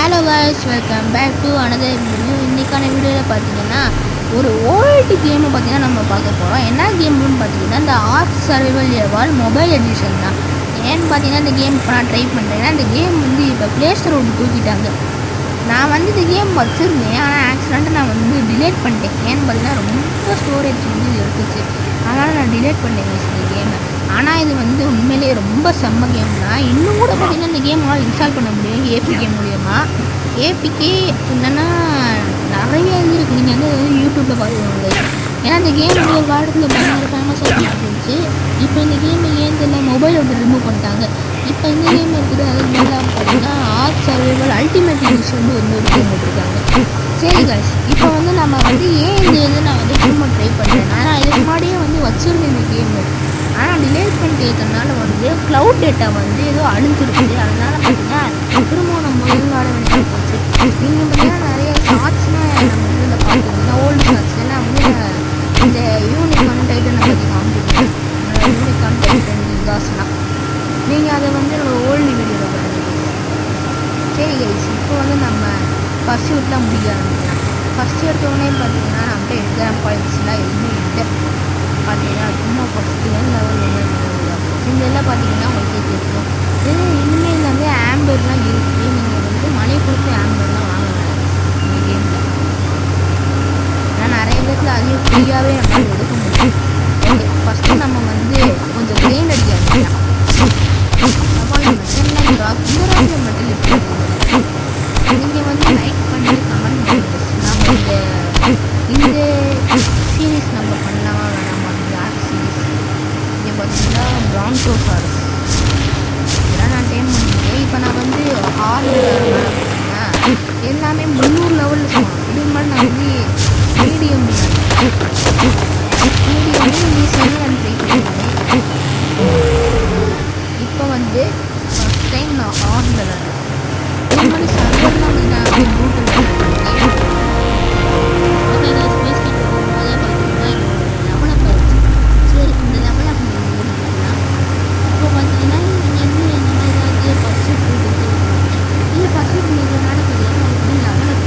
Hello guys, welcome back to another video. இன்றைக்கான வீடியோவில் பார்த்தீங்கன்னா ஒரு ஓல்டு கேமை பார்த்தீங்கன்னா நம்ம பார்க்க போகிறோம். என்ன கேம்னு பார்த்தீங்கன்னா இந்த ARK survival evolved mobile edition தான். ஏன்னு பார்த்தீங்கன்னா இந்த கேம் இப்போ நான் ட்ரை பண்ணுறேன். ஏன்னா இந்த கேம் வந்து இப்போ ப்ளே ஸ்டோர் விட்டு தூக்கிட்டாங்க. நான் வந்து இந்த கேம் வச்சுருந்தேன், ஆனால் ஆக்சிடெண்ட்டாக நான் வந்து டிலேட் பண்ணிட்டேன். ஏன்னு பார்த்தீங்கன்னா ரொம்ப ஸ்டோரேஜ் வந்து எடுத்துச்சு, அதனால் நான் டிலேட் பண்ணிட்டேன் இந்த கேமை. ஆனால் இது வந்து உண்மையிலேயே ரொம்ப செம்ம கேம் தான். இன்னும் கூட பார்த்தீங்கன்னா இந்த கேமால் இன்ஸ்டால் பண்ண முடியும் ஏபிகே மூலியமாக. ஏபிகே என்னென்னா நிறைய இது இருக்குது, நீங்கள் வந்து யூடியூப்பில் பார்த்துக்கோங்க. ஏன்னா இந்த கேம் ஒரு காலத்தில் பயங்கர ஃபேமஸாக இருந்துச்சு. இப்போ இந்த கேம் ஏன் தெரியல மொபைல் வந்து ரிமூவ் பண்ணிட்டாங்க. இப்போ இந்த கேம் இருக்குது. அது மேலே பார்த்தீங்கன்னா ஆர்க் சர்வைவல் அல்டிமேட் எடிஷன் வந்து ஒரு கேம் போட்டிருக்காங்க. சரி காய்ஸ், இப்போ வந்து நம்ம வந்து ஏன் இந்த இது நான் வந்து திரும்ப ட்ரை பண்ணுறேன். ஆனால் இதுக்கு முன்னாடியே வந்து வச்சுருந்தேன் இந்த கேமு, ஆனால் டிலேட் பண்ணிட்டு இருக்கிறதுனால வந்து க்ளவுட் டேட்டா வந்து ஏதோ அழிஞ்சிருக்குது. அதனால பார்த்தீங்கன்னா திரும்ப நம்ம விளையாட வேண்டியது போச்சு. நீங்கள் பார்த்தீங்கன்னா நிறைய ஷார்ட்ஸ்னால் நம்ம இதில் பார்த்துருந்தீங்கன்னா ஓல்டு ஷார்ட்ஸ் எல்லாம் வந்து இந்த யூனிகான் டைட்டன் பற்றி காமிச்சிருக்கேன். யூனிகான் டைட்டன் காசுலாம் நீங்கள் அதை வந்து ஓல்டு வீடியோவில் பாருங்கள். சரி கைஸ், இப்போ வந்து நம்ம ஃபஸ்ட் ஷூட்லாம் முடிக்க ஆரம்பிக்கலாம். ஃபஸ்ட் எடுத்தோடனே பார்த்தீங்கன்னா நம்மகிட்ட எக்ஸாம் பாயிண்ட்ஸ்லாம் எதுவுமே இல்லை. பார்த்தீங்கன்னா சும்மா ஃபஸ்ட்டு லெவல் இதெல்லாம் பார்த்தீங்கன்னா உங்களுக்கு தெரியும். இது இனிமேல் வந்து ஆம்பர்லாம் இருக்குது. நீங்கள் வந்து மணி கொடுத்து ஆம்பர்லாம் வாங்கலாம் இந்த கேமில். ஆனால் நிறைய பேருக்கு அதையும் ஃப்ரீயாகவே நம்ம எடுக்க முடியும். ஓகே, ஃபஸ்ட்டு நம்ம வந்து கொஞ்சம் கிரைண்ட் அடிக்க ஆரம்பிக்கலாம். இந்த ராக்கில் மட்டும் இருக்குது. நீங்கள் வந்து லைக் பண்ணி கமெண்ட் பண்ணுங்க. நம்ம இந்த சீரீஸ் நம்ம பண்ணலாமா வேணாமா? ஆர்க் சீரீஸ் இங்கே பார்த்தீங்கன்னா ப்ரான்டோசாரஸ் இதெல்லாம் நான் டைம் பண்ணிட்டேன். இப்போ நான் வந்து 6 எல்லாமே 300 லெவலில் சொன்னேன். இதுக்கு மாதிரி நான் வந்து மீடியம் ஈஸியாக நான் ட்ரை பண்ணிட்டேன். இப்போ வந்து ஃபஸ்ட் டைம் நான் 6 லெவல் இது மாதிரி சர்வர்லாம் வந்து நான் வந்து கூகுள் பண்ணிட்டேன். ஓகே நான் ஸ்பேஸ் கிட்ட போகும்போதே பார்த்தீங்கன்னா லெவலப் ஆகிடுச்சு. சரி, இந்த லெவலப் பண்ணிக்கலாம். இப்போ பார்த்தீங்கன்னா நீங்கள் வந்து இந்த மாதிரி ஏதாவது ஃபஸ்ட் ஃபுட் இல்லை ஃபஸ்ட் ஃபுட் இருக்கிறனால பார்த்தீங்கன்னா எப்படி லெவலப்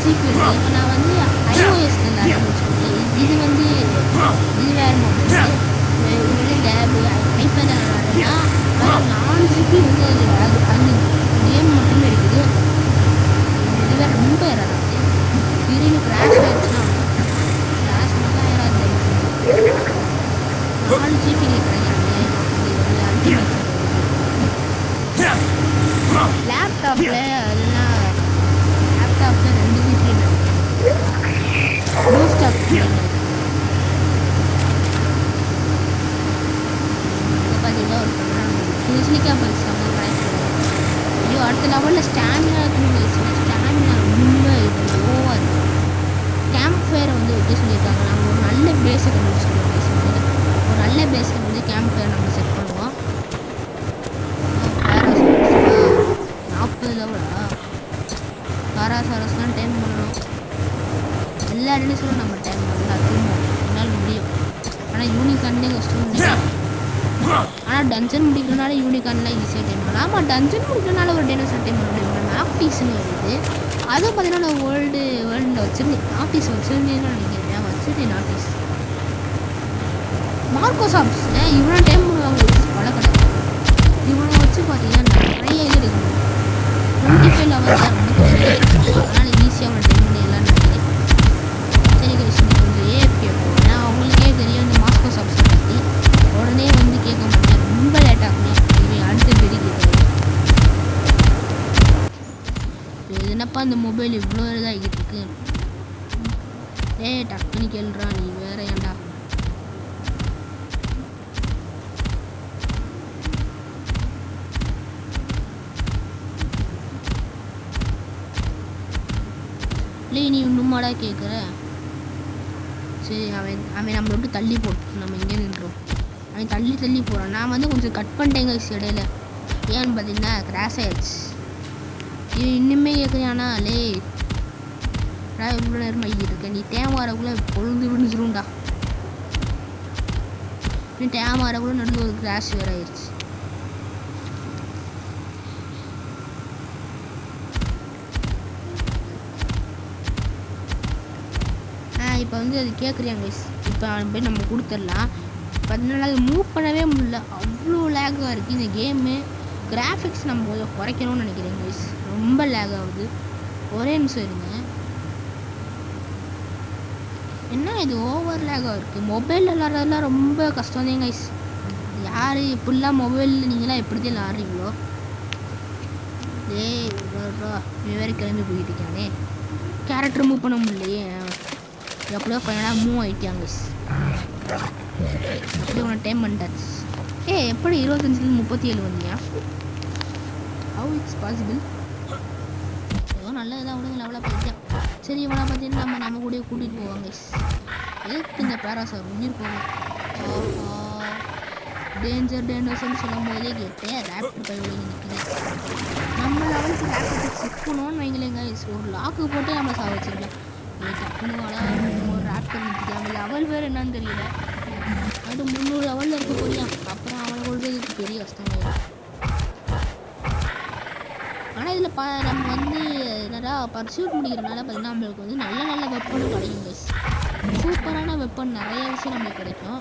ஜிபி இப்போ நான் வந்து iOS வச்சுக்கோங்க. இது வந்து இது வேறு மொபைல் வந்து டேபு ஐபேட் விளாடுறதுனா 4 ஜிபி வந்து அது கேம் மட்டுமே இருக்குது. இதுவே ரொம்ப ஏறாது. திடீர்னு கிராஷ் ஆயிடுச்சுன்னா கிராஷ் மட்டும் ஏறாது. 4 ஜிபி கிடைக்கிறாங்க. லேப்டாப்பில் அதெல்லாம் லேப்டாப்பில் 2 ஜிபி பூஸ்டாக் பார்த்தீங்கன்னா ஒரு ஃபிசிலிக்கா பல்ஸ் வந்து கனெக்ட் பண்ணுவோம். ஐயோ அடுத்த லெவலில் ஸ்டாமினா இருக்குன்னு ஸ்டாமினா ரொம்ப இது ஓவர். கேம்ப் ஃபயரை வந்து வைக்க சொல்லியிருக்காங்க. நம்ம ஒரு நல்ல பேஸை கண்டுபிடிச்சிருக்கோம். பேசும்போது ஒரு நல்ல பேஸில் வந்து கேம்ப் ஃபயர் நம்ம செட் பண்ணுவோம். 40 லெவலா காராசாரஸ்லாம் டைம் பண்ணணும். எல்லா டெனிஸும் நம்ம டைம் பண்ணலாம். திரும்ப என்னால் முடியும். ஆனால் யூனிகார்னே கஷ்டம். ஆனால் டஞ்சன் முடிக்கிறனால யூனிகார்னில் ஈஸியாக டைம் பண்ணலாம். ஆமாம் டஞ்சன் முடிக்கிறனால ஒரு டைனோசர் டைம் பண்ண முடியும். ஆஃபீஸ்னு வருது. அதுவும் பார்த்தீங்கன்னா நான் வேர்ல்டில் வச்சுருந்தேன். ஆஃபீஸ் வச்சுருந்தேன்னு நினைக்கிறேன். வச்சுருந்தேன் ஆஃபீஸ் மார்க்கோசாப்ஸ் இவ்வளோ டைம் பண்ணுவாங்க. வளர்க்கணும் இவ்வளோ வச்சு பார்த்தீங்கன்னா நிறைய இது எடுக்கணும். 25 லெவல் தான் ரொம்ப அதனால் ஈஸியாக அவ்வளோ டைம் பண்ணி எல்லாம் நினைக்கிறேன். சரி கைஸ் கொஞ்சம் ஏஎஃப்கே போகும். ஏன்னா அவங்களுக்கே தெரியும் இந்த மார்க்கோசாப்ஸை பற்றி. உடனே வந்து கேட்க மாட்டேன். ரொம்ப லேட் ஆகுமே. இது அடுத்த பெரிய கேட்குறது. இது என்னப்பா இந்த மொபைல் இவ்வளோ இதாகிட்டு இருக்கு. டக்குன்னு கேள்றா நீ வேற ஏன்டா. இல்லை நீ இன்னுமாடா கேட்குற. சரி அவன் நம்மளை விட்டு தள்ளி போட்டு நம்ம இங்கே நின்றோம். அவன் தள்ளி போகிறான். நான் வந்து கொஞ்சம் கட் பண்ணிட்டேங்க இடையில. ஏன்னு பார்த்தீங்கன்னா கிராஷ் ஆயிடுச்சு. இது இன்னுமே கேட்குறியானா லே இவ்வளோ நேரம் ஆகிட்டு இருக்கேன். நீ டேம் வரக்குள்ளே பொழுது விழுந்துருண்டா. நீ டேம் வரக்குள்ளே நடுவில் ஒரு கிராஷ் வேறு ஆயிடுச்சு. இப்போ வந்து அது கேட்குறியாங்க. இப்போ போய் நம்ம கொடுத்துடலாம். பார்த்தீங்கன்னா அது மூவ் பண்ணவே முடியல. அவ்வளோ லேக்காக இருக்குது இந்த கேமு. கிராஃபிக்ஸ் நம்ம கொஞ்சம் குறைக்கணும்னு நினைக்கிறேன் கைஸ். ரொம்ப லேக் ஆகுது. ஒரே நிமிஷம் இருங்க. என்ன இது ஓவர் லேக்காக இருக்குது. மொபைலில் விளாட்றதுலாம் ரொம்ப கஷ்டம் தான் கைஸ். யார் இப்படிலாம் மொபைலில் நீங்களாம் எப்படி தான் விளாட்றீங்களோ. நீ வேறு கிளம்பி போயிட்டு இருக்கானே. கேரக்டர் மூவ் பண்ண முடியலையே. எப்படியோ ஃபைனலாக மூவ் ஆகிட்டாங்க. அப்படி ஒன்று டைம் பண்ணிட்டாச்சு. எப்படி 25 37 வந்தியா? How it's possible? ஏதோ நல்லதுதான் விடுங்க. லெவலாக போயிட்டேன். சரி இவனை பார்த்தீங்கன்னா நம்ம கூட கூட்டிகிட்டு போவாங்க. எதுக்கு இந்த பேராசார் உயிர் போகணும். டேஞ்சர்ஸ்ன்னு சொல்லும் போதே கேட்டேன். ரேப்டர் பையோட நிற்குது. நம்ம லெவலுக்கு ரேப்டர் சிக்கணும்னு வைங்களேங்க. ஒரு லாக்கு போட்டு நம்ம சாவச்சிருக்கலாம். டக்குன்னு ஒரு ரேப்டர் நிற்குது. அவன் லெவல் வேறு என்னன்னு தெரியல. அது 300 லெவலில் இருக்க போறியா. அப்புறம் அவனை கொள்றதுக்கு பெரிய கஷ்டமாயிடும். ஆனால் இதில் நம்ம வந்து என்னடா பர்சூட் முடிக்கிறனால பார்த்தீங்கன்னா நம்மளுக்கு வந்து நல்ல வெப்பனும் கிடைக்கும் கைஸ். சூப்பரான வெப்பன் நிறைய விஷயம் நம்மளுக்கு கிடைக்கும்.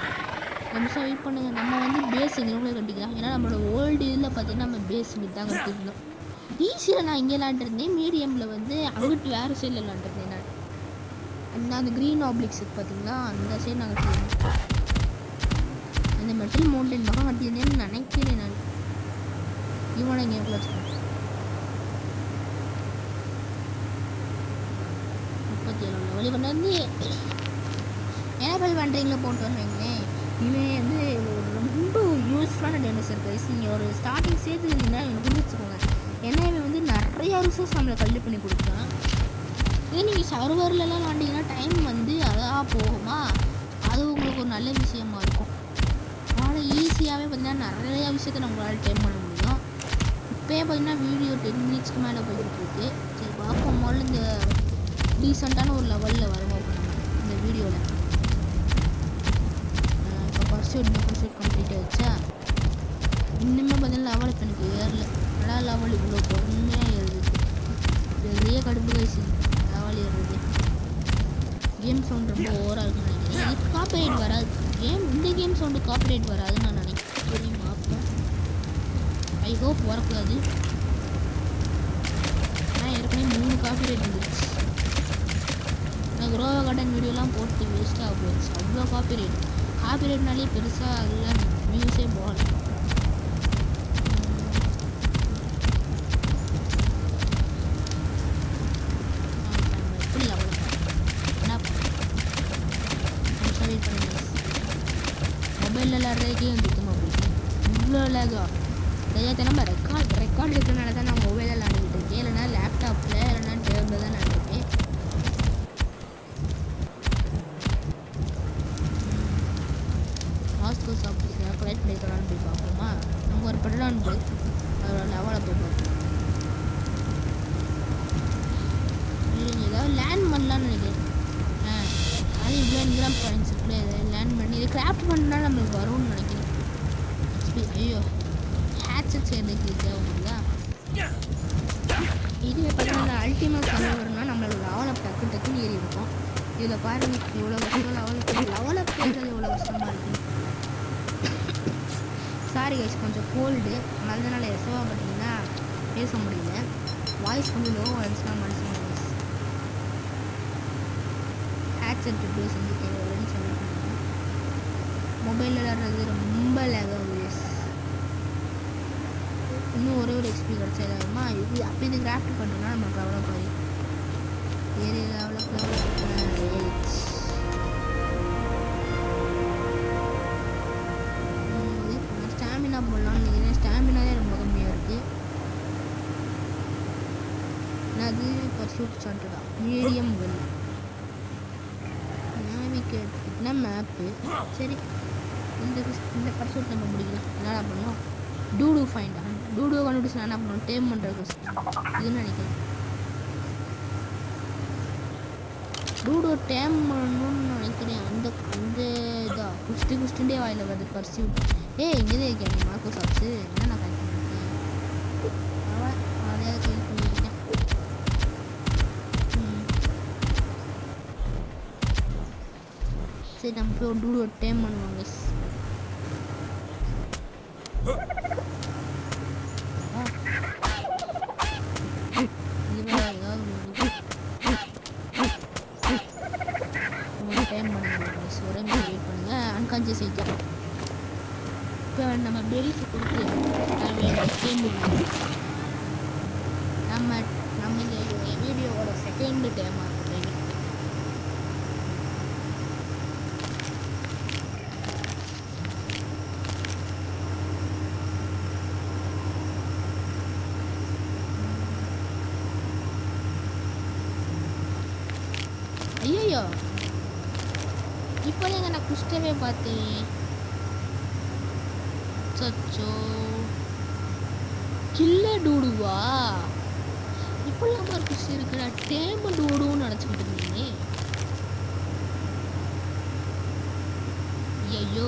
நிமிஷம் வெயிட் பண்ணுங்கள். நம்ம வந்து பேஸ் எங்கே கட்டிக்கலாம். ஏன்னா நம்மளோட ஓல்டு இதில் பார்த்தீங்கன்னா நம்ம பேஸ் இங்கே தான் கட்டிருந்தோம். ஈஸியில் நான் இங்கே விளாண்டுருந்தேன். மீடியமில் வந்து அங்கிட்டு வேறு சைடில் விளாண்டுருந்தேன். நான் அந்த க்ரீன் ஆப்ளிக்ஸ் பார்த்தீங்களா அந்த சைடு நான் கட்டியிருந்தேன். அந்த மெட்டல் மவுண்டன் பக்கம் கட்டியிருந்தேன்னு நினைக்கிறேன் நான். இவனை இங்கே எவ்வளோ வச்சுக்கேன். 37 லெவல் கொண்டு வந்து ஏனபிள் பண்ணுறீங்களா போட்டு வைங்களேன். இவன் வந்து ஒரு ரொம்ப யூஸ்ஃபுல்லான டைனோசர் கைஸ். நீங்கள் ஒரு ஸ்டார்டிங் ஸ்டேஜில் இருந்தீங்கன்னா எனக்கு வச்சுக்கோங்க. ஏன்னா இவன் வந்து நிறையா ரிசோர்ஸ் நம்மளை கல்வி பண்ணி கொடுக்குறான். இதே நீங்கள் சர்வர்லலாம் விளாண்டிங்கன்னா டைம் வந்து அதாக போகுமா. அது உங்களுக்கு ஒரு நல்ல விஷயமா இருக்கும். அதனால் ஈஸியாகவே பார்த்தீங்கன்னா நிறையா விஷயத்த நம்மளால் டைம் பண்ண முடியும். இப்போயே பார்த்தீங்கன்னா வீடியோ 10 மினிட்ஸ்க்கு மேலே போய்கிட்டு இருக்கு. சரி பார்ப்போம். முதல்ல இந்த டீசெண்டான ஒரு லெவலில் வருவோம் இந்த வீடியோவில். இப்போ பர்சூட் கம்ப்ளீட் ஆகிடுச்சா. இன்னுமே பார்த்தீங்கன்னா லெவல் இப்போ எனக்கு ஏறல. நல்லா லெவல் இவ்வளோ பொறுமையாக ஏறுது. பெரிய கடுப்பு கைசி லெவல் ஏறுது. கேம் சவுண்ட் ரொம்ப ஓவராக இருக்குன்னு நினைக்கிறேன். இது காப்பிரைட் வராது. இந்த கேம் சவுண்டு காப்பிரைட் வராதுன்னு நான் நினைக்கிறேன். சரி பார்ப்போம். ஐ ஹோப் வரக்கூடாது. ஆனால் ஏற்கனவே 3 காப்பிரைட் வந்துருச்சு. நான் குரோவா கார்டன் வீடியோலாம் போட்டு வேஸ்ட்டாக போயிடுச்சு. அவ்வளோ காப்பிரைட்னாலே பெருசாக அதெல்லாம் வியூஸே போகல. எப்படி லெவல் என்ன பண்ணுங்க. மொபைலில் விளாட்றதுக்கே சுத்தமாக பிடிக்கும். இவ்வளோ லேகா தெரியாதனமா ரெக்கார்ட் இருக்கிறனால தான் நான் மொபைலில் விளாண்டுக்கிட்டு இருக்கேன். இல்லைனா லேப்டாப்பில் இல்லைனா டேபிளில் தான் விளாண்டுருக்கேன். மாஸ்கோ சாப்பிட்டு ஃப்ளைட் பிளேக்கலான்னு போய் பார்ப்போமா? அங்கே ஒரு படம் போய் அதோட லெவலை போய் பார்ப்போம். ஏதாவது லேண்ட் பண்ணலான்னு நினைக்கிறேன். அது இவ்வளோ இன்கிராம் பாயிண்ட்ஸ் இருக்குல்ல, இதை லேண்ட் பண்ணி இதை கிராஃப்ட் பண்ணால் நம்மளுக்கு வரும்னு நினைக்கிறேன். ஐயோ ஹேட்செட் சேர்ந்துக்கு தேவைப்படுதா? இதுவே பார்த்தீங்கன்னா அல்டிமேட் சர்வர்னா நம்மளோட லெவலப் டக்குன்னு ஏறி இருக்கும். இதில் பாருங்கள் எவ்வளோ கஷ்டம் லெவலப் ஏறது எவ்வளோ கஷ்டமாக இருக்குது. சாரி கைஸ், கொஞ்சம் கோல்டு, அதனால எசவா பார்த்தீங்கன்னா பேச முடியல. வாய்ஸ் கொஞ்சம் லோவாக இருந்துச்சுன்னா மனுஷன் ஹேட்செட் ரிவ்யூ செஞ்சு தேவையில்லைன்னு சொல்லிட்டு மொபைலில் விளாட்றது ரொம்ப லேக் ஆகுது. இன்னும் ஒரு எக்ஸ்பி கிடச்சதாகுமா? இது அப்போ இது கிராஃப்ட் பண்ணுறோன்னா நமக்கு அவ்வளோ பாரு ஏரியா அவ்வளோ ஸ்டாமினா போடலாம்னு நினைக்கிறேன். ஸ்டாமினாவே ரொம்ப கம்மியாக இருக்குது. அது பர்சூட் சாட்டு தான் மீடியம் வெல் கேட்டுனா மேப்பு. சரி இந்த பர்சூட் நம்ம முடிக்கலாம். என்னடா பண்ணுவோம்? டூடு ஃபைண்டா டூடுவை கண்டுபிடிச்சு நான் என்ன பண்ணுவோம்? டேம் பண்ணுறது இதுன்னு நினைக்கிறேன். டூடோ டேம் பண்ணணும்னு நினைக்கிறேன். அந்த இதாக குஸ்டிண்டே வாயில் வருது பர்சியூட். இங்கே தான் இருக்கேன் நீ மார்க்கோ சாப்பிட்டு என்ன நான் கை பண்ணியிருக்கேன். அதையாவது கை பண்ணியிருக்கேன். சரி நம்ம போய் டூடோ டேம் பண்ணுவாங்க. அன்கான்சியஸ் ஆகிட்டோம். இப்போ நம்ம பெரிஸ் கொடுத்து நம்ம இந்த வீடியோவோட செகண்ட் டைமாக இருக்கும். ஐயோ இப்போ நான் குஷ்டவே பார்த்தேன். சச்சோ கில்ல டூடுவா இப்பெல்லாம் ஒரு குஷ்டம் இருக்குடா. டேம் டூடுன்னு நினச்சிக்கிட்டு இருந்தீங்க. ஐயோ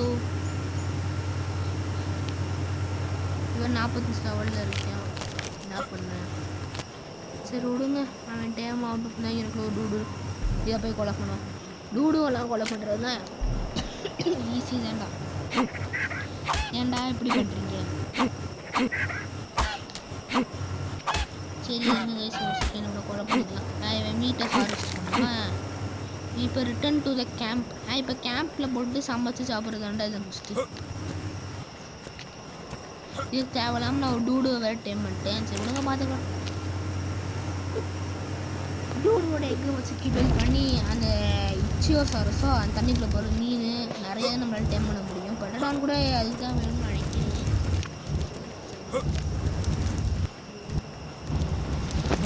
இவன் 45 லெவலில் இருக்கேன். என்ன பண்ணேன்? சரி விடுங்க. அவன் டேம் அவுட் தான் எனக்கு ஒரு டூடு இதை போய் கொலை பண்ணுவான். டூடுவெல்லாம் கொலை பண்ணுறது தான் ஈஸி தான்டா. ஏன்டா இப்படி பண்ணுறீங்க? சரி என்னோட கொலை பண்ணிக்கலாம். நான் இவன் மீட்டை ஃபாரஸ்ட் பண்ணுவேன். இப்போ ரிட்டர்ன் டு த கேம்ப். நான் இப்போ கேம்பில் போட்டு சமைச்சு சாப்பிட்றதாண்டா இதை ஃபஸ்ட்டு. இது தேவையில்லாமல் நான் ஒரு டூடுவை வேறு டைம் பண்ணிட்டேன். சரி விடுங்க பார்த்துக்கலாம். டூடோட எக்கை வச்சு கிபிள் பண்ணி அந்த இச்சியோசாரஸோ அந்த தண்ணிக்குள்ளே போகிற மீன் நிறைய நம்மளால் டைம் பண்ண முடியும். பட்டடான் கூட அதுக்கு தான் வேணும்னு நினைக்கிறேன்.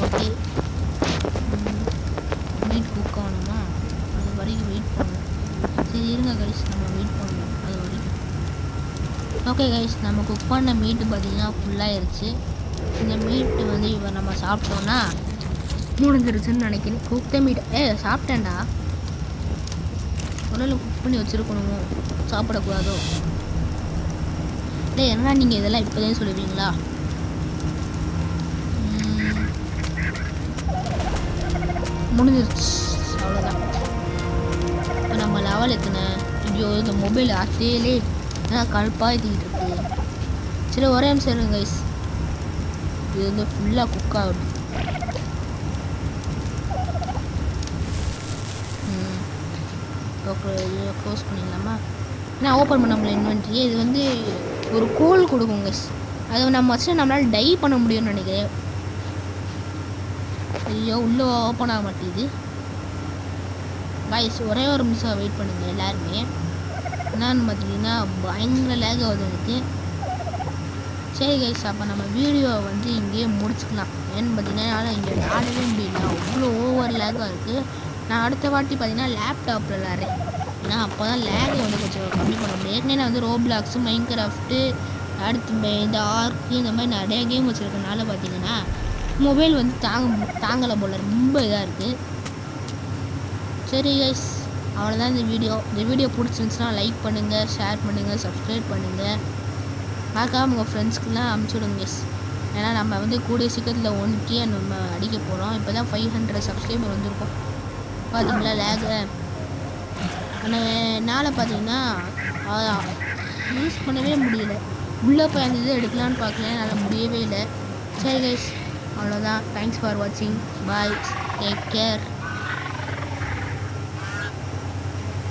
ஓகே மீட் குக் ஆகணுமா? அது வரைக்கும் வெயிட் பண்ணணும். சரி இருங்க கைஸ், நம்ம வெயிட் பண்ணணும் அது வரைக்கும். ஓகே கைஸ், நம்ம குக் பண்ண மீட்டு பார்த்திங்கன்னா ஃபுல்லாகிருச்சு. இந்த மீட்டு வந்து இப்போ நம்ம சாப்பிட்டோன்னா முடிஞ்சிருச்சுன்னு நினைக்கிறேன். குக் மீட் சாப்பிட்டேன்டா. ஒரு குக் பண்ணி வச்சுருக்கணுமோ, சாப்பிடக்கூடாதோ? இல்லை என்ன நீங்கள் இதெல்லாம் இப்போதான் சொல்லுவீங்களா? முடிஞ்சிருச்சு, அவ்வளோதான். லெவல் எத்தனை? ஐயோ இந்த மொபைல் ஆசையிலே கடுப்பாகிட்டு இருக்கு. சரி ஒரே நிமிஷம் இருங்க கைஸ். இது வந்து ஃபுல்லாக குக் ஆகுது. க்ளோஸ் பண்ணிடலாமா? நான் ஓப்பன் பண்ண முடியல இன்வென்ட்ரி. இது வந்து ஒரு கோல் கொடுக்கும் கைஸ். அதை நம்ம வச்சு நம்மளால் டை பண்ண முடியும்னு நினைக்கிறேன். ஐயோ உள்ளே ஓப்பன் ஆக மாட்டேங்குது கைஸ். ஒரே ஒரு நிமிஷம் வெயிட் பண்ணுங்கள் எல்லாருமே. என்னன்னு பார்த்தீங்கன்னா பயங்கர லேக் ஆகுது எனக்கு. சரி கைஸ், அப்போ நம்ம வீடியோவை வந்து இங்கேயே முடிச்சுக்கலாம். ஏன்னு பார்த்தீங்கன்னா இங்கே ஆடவே முடியல, அவ்வளோ ஓவர் லேக்காக இருக்குது. நான் அடுத்த வாட்டி பார்த்தீங்கன்னா லேப்டாப்பில் விளாட்றேன். ஏன்னா அப்போ தான் லேகை வந்து கொஞ்சம் கம்மி பண்ண முடியும். ஏற்கனவே நான் வந்து ரோப்ளாக்ஸு, மைன்கிராஃப்ட்டு, அடுத்து இந்த ஆர்க்கு இந்த மாதிரி நிறைய கேம் வச்சுருக்கனால பார்த்தீங்கன்னா மொபைல் வந்து தாங்கலை போல், ரொம்ப இதாக இருக்குது. சரி கைஸ், அவ்வளோதான் இந்த வீடியோ பிடிச்சிருந்துச்சுன்னா லைக் பண்ணுங்கள், ஷேர் பண்ணுங்கள், சப்ஸ்கிரைப் பண்ணுங்கள். பார்க்காம உங்கள் ஃப்ரெண்ட்ஸ்க்குலாம் அனுப்பிச்சி விடுங்க கைஸ். ஏன்னா நம்ம வந்து கூடிய சீக்கிரத்தில் 1K நம்ம அடிக்க போகிறோம். இப்போ தான் 500 சப்ஸ்கிரைபர் வந்திருக்கோம். பார்த்தீங்களா லேகு? ஆனால் என்னால் பார்த்தீங்கன்னா யூஸ் பண்ணவே முடியல. உள்ளே போய் அந்த இது எடுக்கலான்னு பார்க்கல, என்னால் முடியவே இல்லை. சரி கைஸ், அவ்வளோதான். தேங்க்ஸ் ஃபார் வாட்சிங். பாய், டேக் கேர்.